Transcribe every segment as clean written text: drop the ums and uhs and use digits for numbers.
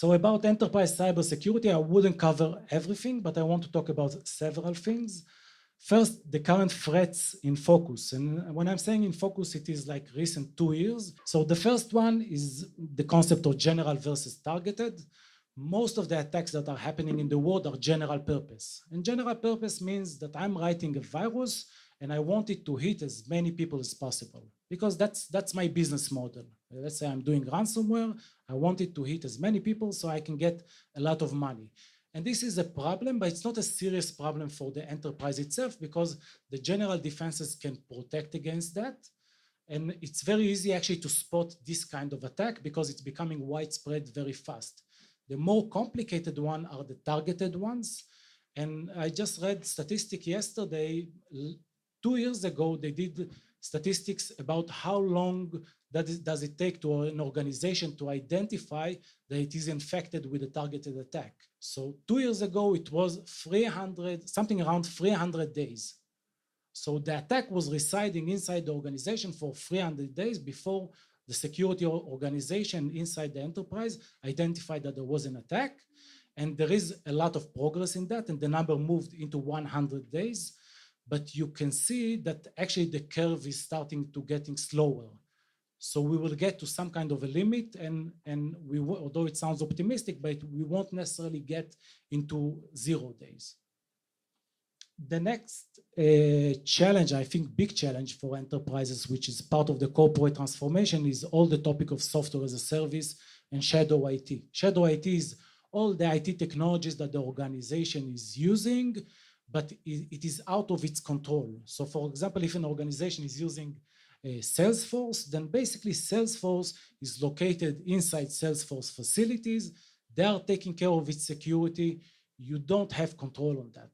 So about enterprise cybersecurity, I wouldn't cover everything, but I want to talk about several things. First, the current threats in focus. And when I'm saying in focus, it is like recent 2 years. So the first one is the concept of general versus targeted. Most of the attacks that are happening in the world are general purpose. And general purpose means that I'm writing a virus and I want it to hit as many people as possible, because that's my business model. Let's say I'm doing ransomware, I want it to hit as many people so I can get a lot of money. And this is a problem, but it's not a serious problem for the enterprise itself, because the general defenses can protect against that. And it's very easy actually to spot this kind of attack because it's becoming widespread very fast. The more complicated one are the targeted ones. And I just read statistic yesterday, 2 years ago, they did statistics about how long does it take to an organization to identify that it is infected with a targeted attack. So 2 years ago, it was something around 300 days. So the attack was residing inside the organization for 300 days before the security organization inside the enterprise identified that there was an attack. And there is a lot of progress in that, and the number moved into 100 days. But you can see that actually the curve is starting to getting slower. So we will get to some kind of a limit, and although it sounds optimistic, but we won't necessarily get into 0 days. The next challenge, I think big challenge for enterprises, which is part of the corporate transformation, is all the topic of software as a service and shadow IT. Shadow IT is all the IT technologies that the organization is using, but it is out of its control. So for example, if an organization is using Salesforce, then basically Salesforce is located inside Salesforce facilities. They are taking care of its security. You don't have control on that.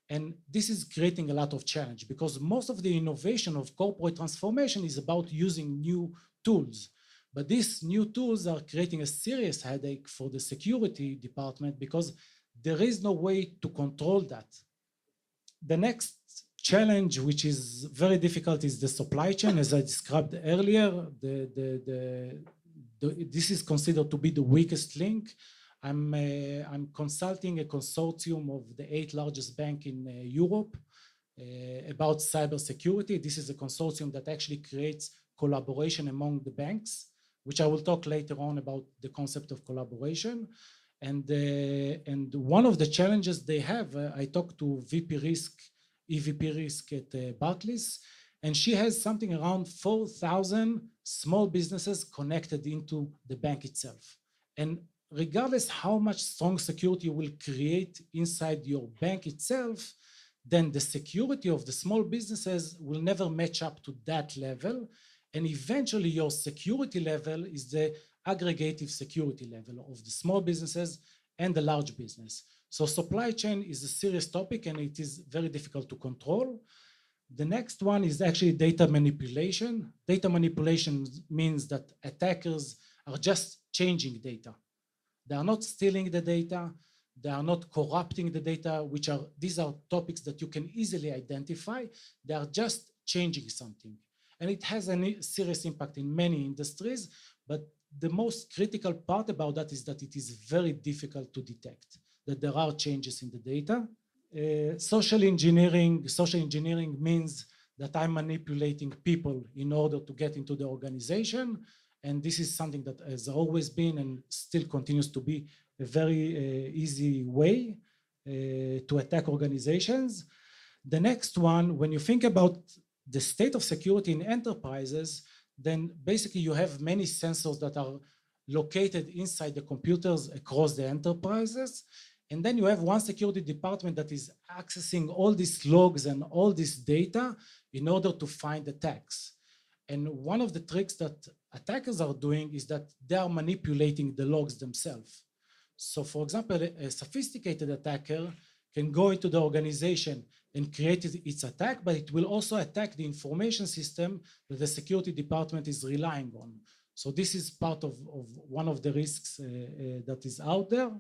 And this is creating a lot of challenge, because most of the innovation of corporate transformation is about using new tools. But these new tools are creating a serious headache for the security department because there is no way to control that. The next challenge, which is very difficult, is the supply chain. As I described earlier, this is considered to be the weakest link. I'm consulting a consortium of the 8 largest banks in Europe about cybersecurity. This is a consortium that actually creates collaboration among the banks, which I will talk later on about the concept of collaboration. And one of the challenges they have, I talked to EVP Risk at Barclays, and she has something around 4,000 small businesses connected into the bank itself. And regardless how much strong security you will create inside your bank itself, then the security of the small businesses will never match up to that level. And eventually your security level is the aggregative security level of the small businesses and the large business. So supply chain is a serious topic, and it is very difficult to control. The next one is actually data manipulation. Data manipulation means that attackers are just changing data. They are not stealing the data. They are not corrupting the data, these are topics that you can easily identify. They are just changing something. And it has a serious impact in many industries, but the most critical part about that is that it is very difficult to detect, that there are changes in the data. Social engineering means that I'm manipulating people in order to get into the organization. And this is something that has always been and still continues to be a very easy way to attack organizations. The next one, when you think about the state of security in enterprises, then basically you have many sensors that are located inside the computers across the enterprises. And then you have one security department that is accessing all these logs and all this data in order to find attacks. And one of the tricks that attackers are doing is that they are manipulating the logs themselves. So for example, a sophisticated attacker can go into the organization and create its attack, but it will also attack the information system that the security department is relying on. So this is part of one of the risks that is out there.